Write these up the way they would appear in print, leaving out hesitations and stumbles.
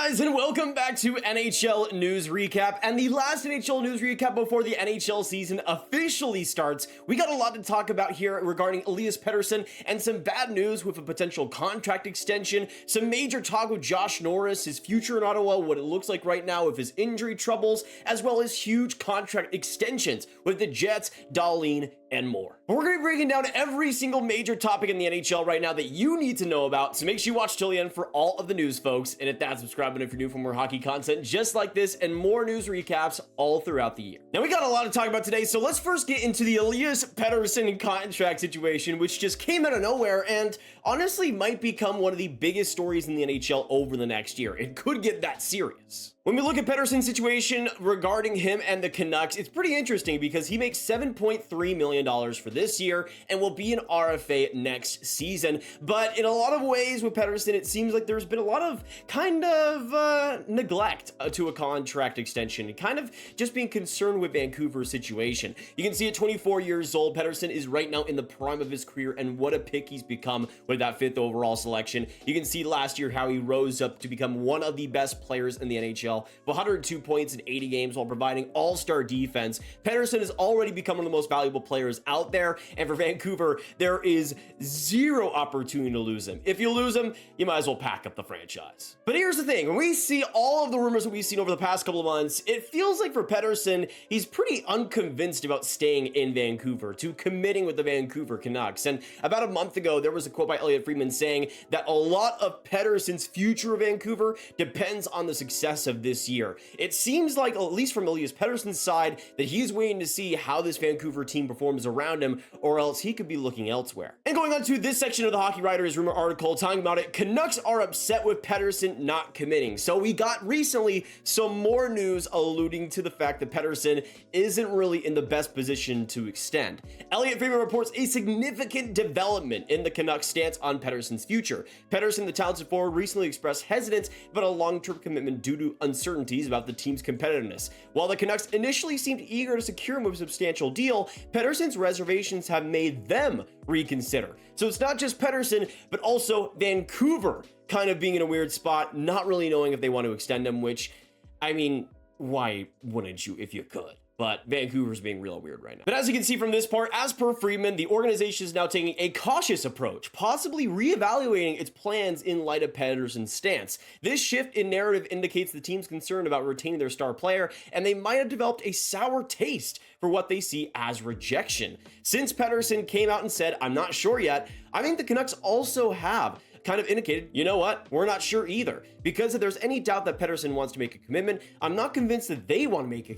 guys, and welcome back to NHL News Recap, and the last NHL News Recap before the NHL season officially starts. We got a lot to talk about here regarding Elias Pettersson, and some bad news with a potential contract extension, some major talk with Josh Noris, his future in Ottawa, what it looks like right now with his injury troubles, as well as huge contract extensions with the Jets, Dahlin, and more. We're going to be breaking down every single major topic in the NHL right now that you need to know about, so make sure you watch till the end for all of the news, folks, and hit that subscribe button if you're new for more hockey content just like this and more news recaps all throughout the year. Now, we got a lot to talk about today, so let's first get into the Elias Pettersson contract situation, which just came out of nowhere and honestly might become one of the biggest stories in the NHL over the next year. It could get that serious. When we look at Pettersson's situation regarding him and the Canucks, it's pretty interesting because he makes $7.3 million for this year and will be an RFA next season. But in a lot of ways with Pettersson, it seems like there's been a lot of kind of neglect to a contract extension, kind of just being concerned with Vancouver's situation. You can see at 24 years old, Pettersson is right now in the prime of his career, and what a pick he's become with that 5th overall selection. You can see last year how he rose up to become one of the best players in the NHL. 102 points in 80 games while providing all-star defense. Pettersson has already become one of the most valuable players out there, and for Vancouver, there is zero opportunity to lose him. If you lose him, you might as well pack up the franchise. But here's the thing, when we see all of the rumors that we've seen over the past couple of months, it feels like for Pettersson, he's pretty unconvinced about staying in Vancouver, to committing with the Vancouver Canucks. And about a month ago, there was a quote by Elliotte Friedman saying that a lot of Pettersson's future of Vancouver depends on the success of this year. It seems like, at least from Elias Pettersson's side, that he's waiting to see how this Vancouver team performs around him, or else he could be looking elsewhere. And going on to this section of the Hockey Writers rumor article talking about it, Canucks are upset with Pettersson not committing. So we got recently some more news alluding to the fact that Pettersson isn't really in the best position to extend. Elliotte Friedman reports a significant development in the Canucks' stance on Pettersson's future. Pettersson, the talented forward, recently expressed hesitance about a long-term commitment due to uncertainties about the team's competitiveness. While the Canucks initially seemed eager to secure him with a substantial deal, Pettersson's reservations have made them reconsider. So it's not just Pettersson, but also Vancouver kind of being in a weird spot, not really knowing if they want to extend him, which, I mean, why wouldn't you if you could? But Vancouver's being real weird right now. But as you can see from this part, as per Friedman, the organization is now taking a cautious approach, possibly reevaluating its plans in light of Pettersson's stance. This shift in narrative indicates the team's concern about retaining their star player, and they might have developed a sour taste for what they see as rejection. Since Pettersson came out and said, "I'm not sure yet," I think the Canucks also have kind of indicated, you know what, we're not sure either. Because if there's any doubt that Pettersson wants to make a commitment, I'm not convinced that they want to make a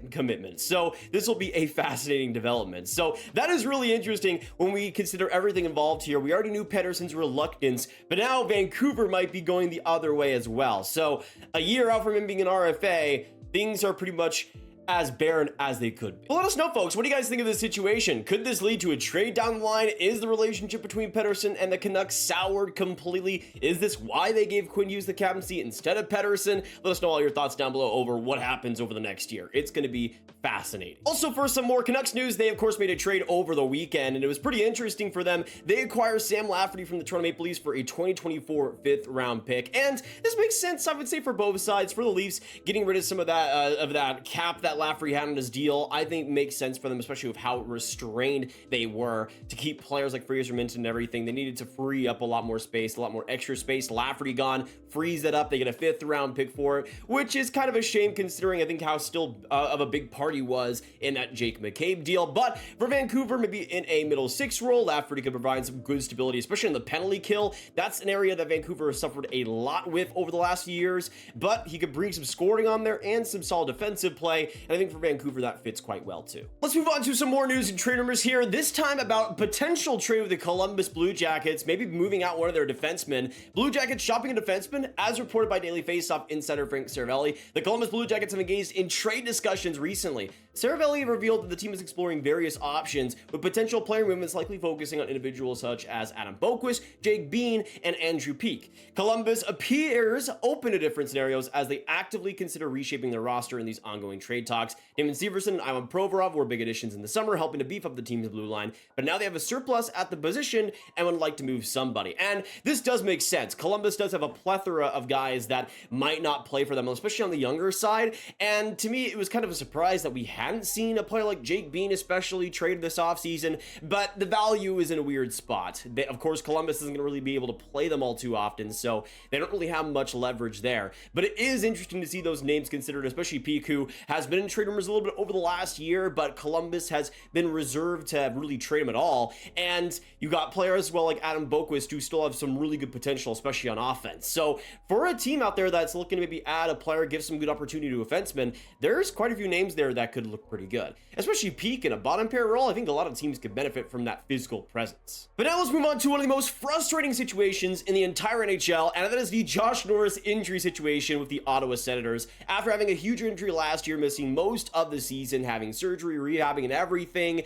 commitment. So this will be a fascinating development. So that is really interesting when we consider everything involved here. We already knew Pettersson's reluctance, but now Vancouver might be going the other way as well. So a year out from him being an RFA, things are pretty much as barren as they could be. But let us know, folks, what do you guys think of this situation? Could this lead to a trade down the line? Is the relationship between Pettersson and the Canucks soured completely? Is this why they gave Quinn Hughes the captaincy instead of Pettersson? Let us know all your thoughts down below over what happens over the next year. It's going to be fascinating. Also, for some more Canucks news, they of course made a trade over the weekend, and it was pretty interesting for them. They acquired Sam Lafferty from the Toronto Maple Leafs for a 2024 5th round pick, and this makes sense, I would say, for both sides. For the Leafs, getting rid of some of that cap that Lafferty had on his deal, I think makes sense for them, especially with how restrained they were to keep players like Fraser Minton and everything. They needed to free up a lot more space, a lot more extra space. Lafferty gone, frees that up. They get a 5th round pick for it, which is kind of a shame considering I think how still of a big part he was in that Jake McCabe deal. But for Vancouver, maybe in a middle 6 role, Lafferty could provide some good stability, especially in the penalty kill. That's an area that Vancouver has suffered a lot with over the last few years, but he could bring some scoring on there and some solid defensive play, and I think for Vancouver that fits quite well too. Let's move on to some more news and trade rumors here, this time about potential trade with the Columbus Blue Jackets, maybe moving out one of their defensemen. Blue Jackets shopping a defenseman, as reported by Daily Faceoff insider Frank Cervelli. The Columbus Blue Jackets have engaged in trade discussions recently. Cervelli revealed that the team is exploring various options, with potential player movements likely focusing on individuals such as Adam Boqvist, Jake Bean, and Andrew Peeke. Columbus appears open to different scenarios as they actively consider reshaping their roster in these ongoing trade talks. Damon Severson and Ivan Provorov were big additions in the summer, helping to beef up the team's blue line, but now they have a surplus at the position and would like to move somebody. And this does make sense. Columbus does have a plethora of guys that might not play for them, especially on the younger side, and to me it was kind of a surprise that we hadn't seen a player like Jake Bean especially traded this offseason, but the value is in a weird spot. Of course, Columbus isn't going to really be able to play them all too often, so they don't really have much leverage there, but it is interesting to see those names considered, especially Peeke, who has been in trade rumors a little bit over the last year, but Columbus has been reserved to really trade him at all. And you got players as well like Adam Boqvist who still have some really good potential, especially on offense. So for a team out there that's looking to maybe add a player, give some good opportunity to a defenseman, there's quite a few names there that could look pretty good, especially Peeke in a bottom pair role. I think a lot of teams could benefit from that physical presence. But now let's move on to one of the most frustrating situations in the entire NHL, and that is the Josh Noris injury situation with the Ottawa Senators. After having a huge injury last year, missing most of the season, having surgery, rehabbing, and everything,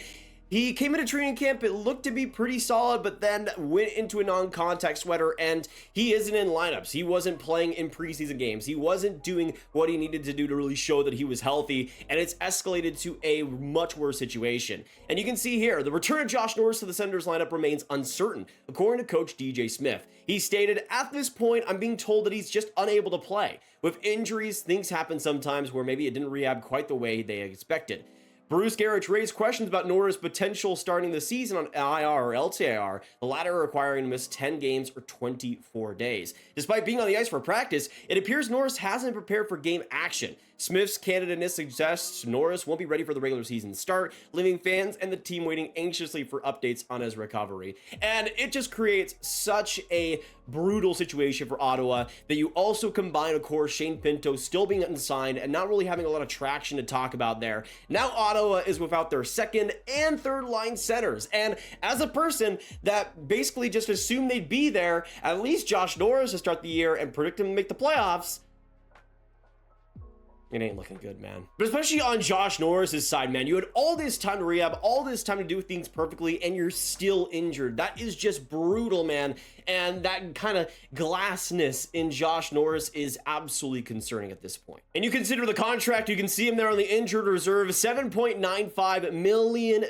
he came into training camp, it looked to be pretty solid, but then went into a non-contact sweater, and he isn't in lineups. He wasn't playing in preseason games. He wasn't doing what he needed to do to really show that he was healthy, and it's escalated to a much worse situation. And you can see here, the return of Josh Noris to the Senators lineup remains uncertain, according to coach DJ Smith. He stated, "At this point, I'm being told that he's just unable to play. With injuries, things happen sometimes where maybe it didn't rehab quite the way they expected." Bruce Gerrich raised questions about Norris' potential starting the season on IR or LTIR, the latter requiring to miss 10 games or 24 days. Despite being on the ice for practice, it appears Norris hasn't prepared for game action. Smith's candidateness suggests Norris won't be ready for the regular season start, leaving fans and the team waiting anxiously for updates on his recovery. And it just creates such a brutal situation for Ottawa that you also combine, of course, Shane Pinto still being unsigned and not really having a lot of traction to talk about there. Now Ottawa is without their second and third line centers. And as a person that basically just assumed they'd be there, at least Josh Noris to start the year and predict him to make the playoffs, it ain't looking good, man. But especially on Josh Norris's side, man, you had all this time to rehab, all this time to do things perfectly, and you're still injured. That is just brutal, man. And that kind of glassness in Josh Noris is absolutely concerning at this point. And you consider the contract, you can see him there on the injured reserve, $7.95 million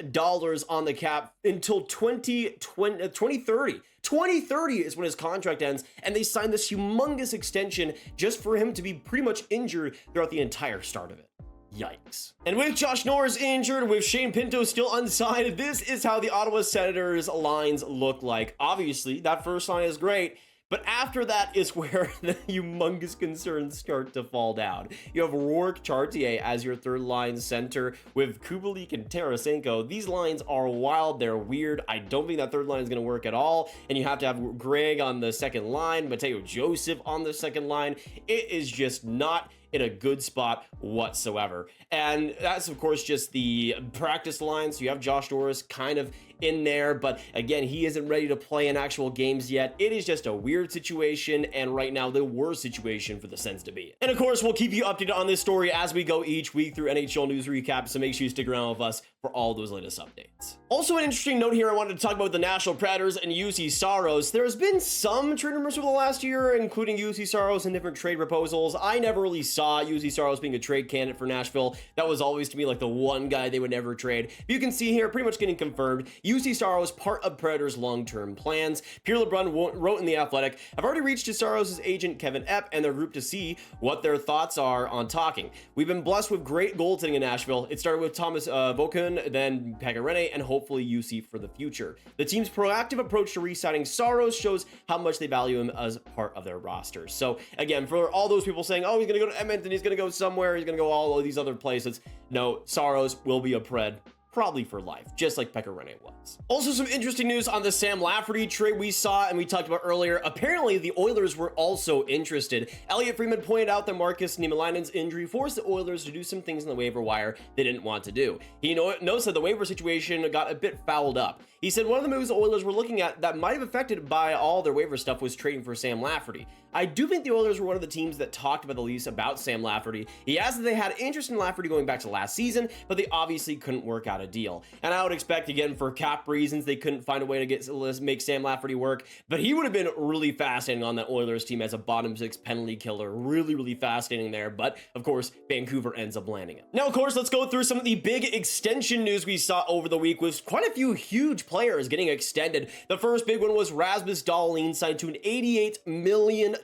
on the cap until 2030. 2030 is when his contract ends, and they signed this humongous extension just for him to be pretty much injured throughout the entire start of it. Yikes. And with Josh Noris injured, with Shane Pinto still unsigned, this is how the Ottawa Senators lines look like. Obviously, that first line is great, but after that is where the humongous concerns start to fall down. You have Rourke Chartier as your third line center with Kubalik and Tarasenko. These lines are wild. They're weird. I don't think that third line is going to work at all. And you have to have Greg on the second line, Mateo Joseph on the second line. It is just not in a good spot whatsoever. And that's, of course, just the practice line. So you have Josh Noris kind of in there, but again, he isn't ready to play in actual games yet. It is just a weird situation, and right now the worst situation for the Sens to be in. And of course, we'll keep you updated on this story as we go each week through NHL News Recap, so make sure you stick around with us for all those latest updates. Also, an interesting note here I wanted to talk about the Nashville Predators and Juuse Saros. There's been some trade rumors over the last year, including Juuse Saros and different trade proposals. I never really saw Juuse Saros being a trade candidate for Nashville. That was always to me like the one guy they would never trade. You can see here, pretty much getting confirmed, Juuse Saros part of Predators' long-term plans. Pierre LeBrun wrote in The Athletic, "I've already reached Saros' agent Kevin Epp and their group to see what their thoughts are on talking. We've been blessed with great goaltending in Nashville. It started with Thomas Vokun, then Pekka Rinne, and hopefully Juuse for the future. The team's proactive approach to re-signing Saros shows how much they value him as part of their roster." So again, for all those people saying, oh, he's going to go to Edmonton, he's going to go somewhere, he's going to go all of these other places, no, Saros will be a Pred probably for life, just like Pekka Rinne was. Also, some interesting news on the Sam Lafferty trade we saw and we talked about earlier. Apparently, the Oilers were also interested. Elliotte Friedman pointed out that Marcus Niemelainen's injury forced the Oilers to do some things in the waiver wire they didn't want to do. He notes that the waiver situation got a bit fouled up. He said one of the moves the Oilers were looking at that might have affected by all their waiver stuff was trading for Sam Lafferty. I do think the Oilers were one of the teams that talked about the least about Sam Lafferty. He asked that they had interest in Lafferty going back to last season, but they obviously couldn't work out a deal. And I would expect, again, for cap reasons, they couldn't find a way to make Sam Lafferty work, but he would have been really fascinating on that Oilers team as a bottom six penalty killer. Really fascinating there, but of course, Vancouver ends up landing him. Now, of course, let's go through some of the big extension news we saw over the week with quite a few huge players getting extended. The first big one was Rasmus Dahlin signed to an $88 million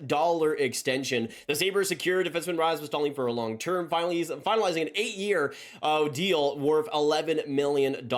extension. The Sabres secured defenseman Rasmus Dahlin for a long term, finalizing an 8-year deal worth $11 million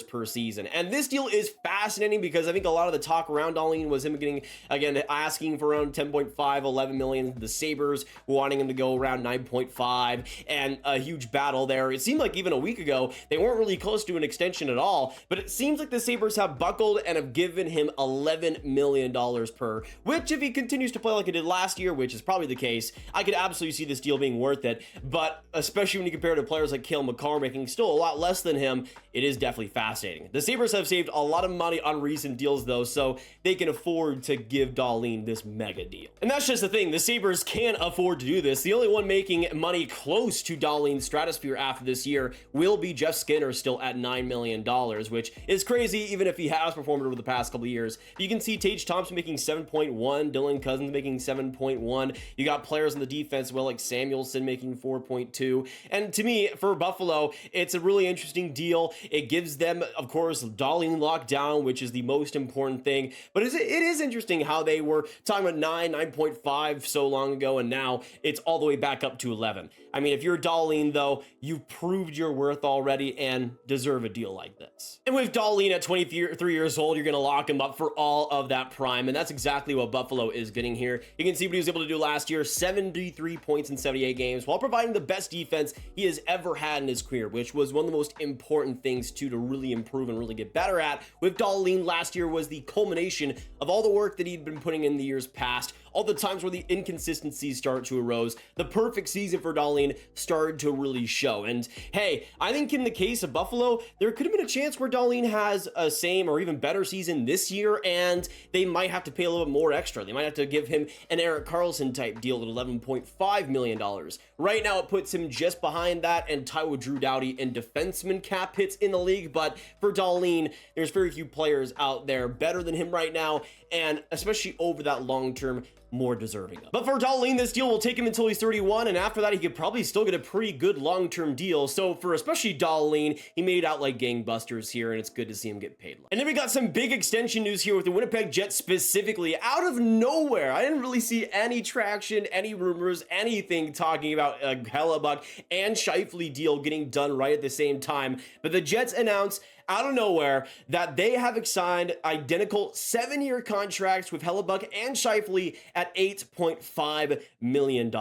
per season. And this deal is fascinating because I think a lot of the talk around Dahlin was him getting, again, asking for around 10.5, 11 million. The Sabres wanting him to go around 9.5, and a huge battle there. It seemed like even a week ago, they weren't really close to an extension at all, but it seems like the Sabres have buckled and have given him $11 million per, which if he continues to play like he did last year, which is probably the case, I could absolutely see this deal being worth it. But especially when you compare to players like Cale Makar making still a lot less than him, it is definitely fascinating. The Sabres have saved a lot of money on recent deals though, so they can afford to give Dahlin this mega deal. And that's just the thing, the Sabres can afford to do this. The only one making money close to Dahlin's stratosphere after this year will be Jeff Skinner, still at $9 million, which is crazy even if he has performed over the past couple of years. You can see Tage Thompson making 7.1, Dylan Cousins making 7.1. You got players on the defense, well, like Samuelson making 4.2. And to me, for Buffalo, it's a really interesting deal. It gives them, of course, Dahlin locked down, which is the most important thing. But it is interesting how they were talking about 9.5 so long ago, and now it's all the way back up to 11. I mean, if you're Dahlin, though, you've proved your worth already and deserve a deal like this. And with Dahlin at 23 years old, you're going to lock him up for all of that prime, and that's exactly what Buffalo is getting here. You can see what he was able to do last year, 73 points in 78 games, while providing the best defense he has ever had in his career, which was one of the most important things, too, to really improve and really get better at. With Dahlin, last year was the culmination of all the work that he'd been putting in the years past, all the times where the inconsistencies start to arose. The perfect season for Dahlin started to really show. And hey, I think in the case of Buffalo, there could have been a chance where Dahlin has a same or even better season this year, and they might have to pay a little bit more extra. They might have to give him an Erik Karlsson type deal at $11.5 million. Right now, it puts him just behind that and tied with Drew Doughty in defenseman cap hits in the league. But for Dahlin, there's very few players out there better than him right now, and especially over that long term, more deserving of. But for Dahlin, this deal will take him until he's 31, and after that, he could probably still get a pretty good long-term deal. So for especially Dahlin, he made out like gangbusters here, and it's good to see him get paid. And then we got some big extension news here with the Winnipeg Jets specifically. Out of nowhere, I didn't really see any traction, any rumors, anything talking about a Hellebuyck and Scheifele deal getting done right at the same time. But the Jets announced out of nowhere that they have signed identical 7-year contracts with Hellebuyck and Scheifele at $8.5 million.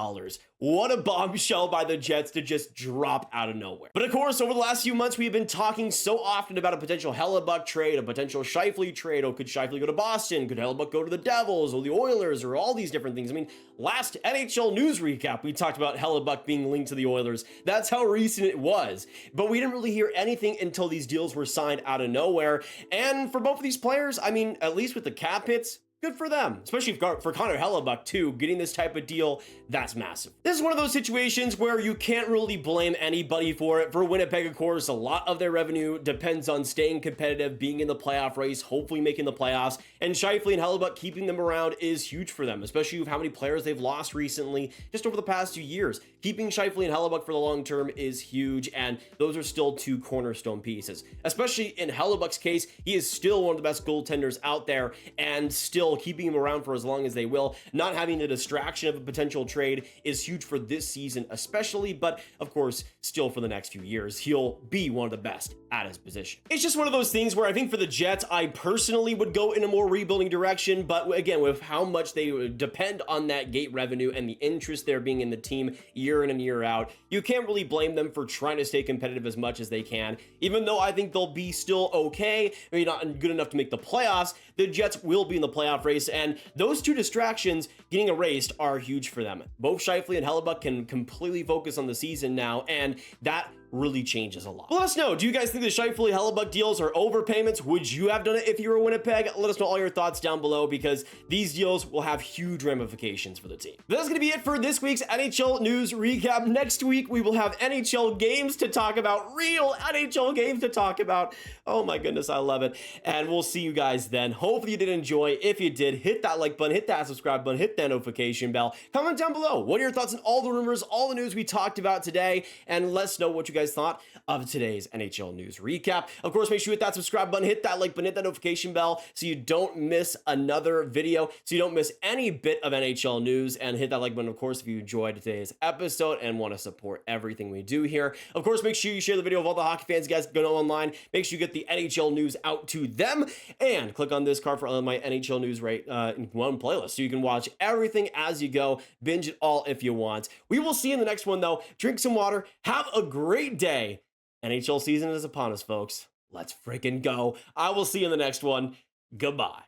What a bombshell by the Jets to just drop out of nowhere. But of course, over the last few months, we've been talking so often about a potential Hellebuyck trade, a potential Scheifele trade. Oh, could Scheifele go to Boston? Could Hellebuyck go to the Devils or the Oilers or all these different things? I mean, last NHL news recap, we talked about Hellebuyck being linked to the Oilers. That's how recent it was. But we didn't really hear anything until these deals were signed out of nowhere. And for both of these players, I mean, at least with the cap hits, good for them, especially for Connor Hellebuyck too. Getting this type of deal, that's massive. This is one of those situations where you can't really blame anybody for it. For Winnipeg, of course, a lot of their revenue depends on staying competitive, being in the playoff race, hopefully making the playoffs. And Scheifele and Hellebuyck keeping them around is huge for them, especially with how many players they've lost recently, just over the past 2 years. Keeping Scheifele and Hellebuyck for the long term is huge, and those are still two cornerstone pieces. Especially in Hellebuyck's case, he is still one of the best goaltenders out there, and still keeping him around for as long as they will. Not having the distraction of a potential trade is huge for this season especially, but of course, still for the next few years, he'll be one of the best at his position. It's just one of those things where I think for the Jets, I personally would go in a more rebuilding direction, but again, with how much they depend on that gate revenue and the interest there being in the team year in and year out, you can't really blame them for trying to stay competitive as much as they can. Even though I think they'll be still okay, maybe not good enough to make the playoffs, the Jets will be in the playoff race, and those two distractions getting erased are huge for them. Both Scheifele and Hellebuyck can completely focus on the season now, and that really changes a lot. Let us know, do you guys think the Scheifele Hellebuyck deals are overpayments? Would you have done it if you were Winnipeg? Let us know all your thoughts down below, because these deals will have huge ramifications for the team. That's going to be it for this week's NHL News Recap. Next week, we will have NHL games to talk about, real NHL games to talk about. Oh my goodness, I love it. And we'll see you guys then. Hopefully you did enjoy. If you did, hit that like button, hit that subscribe button, hit that notification bell. Comment down below. What are your thoughts on all the rumors, all the news we talked about today? And let us know what you guys thought of today's NHL News Recap. Of course, make sure you hit that subscribe button, hit that like button, hit that notification bell so you don't miss another video, so you don't miss any bit of NHL news, and hit that like button, of course, if you enjoyed today's episode and want to support everything we do here. Of course, make sure you share the video with all the hockey fans. You guys go online. Make sure you get the NHL news out to them, and click on this card for my NHL news in one playlist so you can watch everything as you go. Binge it all if you want. We will see you in the next one, though. Drink some water. Have a great day. NHL season is upon us, folks. Let's freaking go. I will see you in the next one. Goodbye.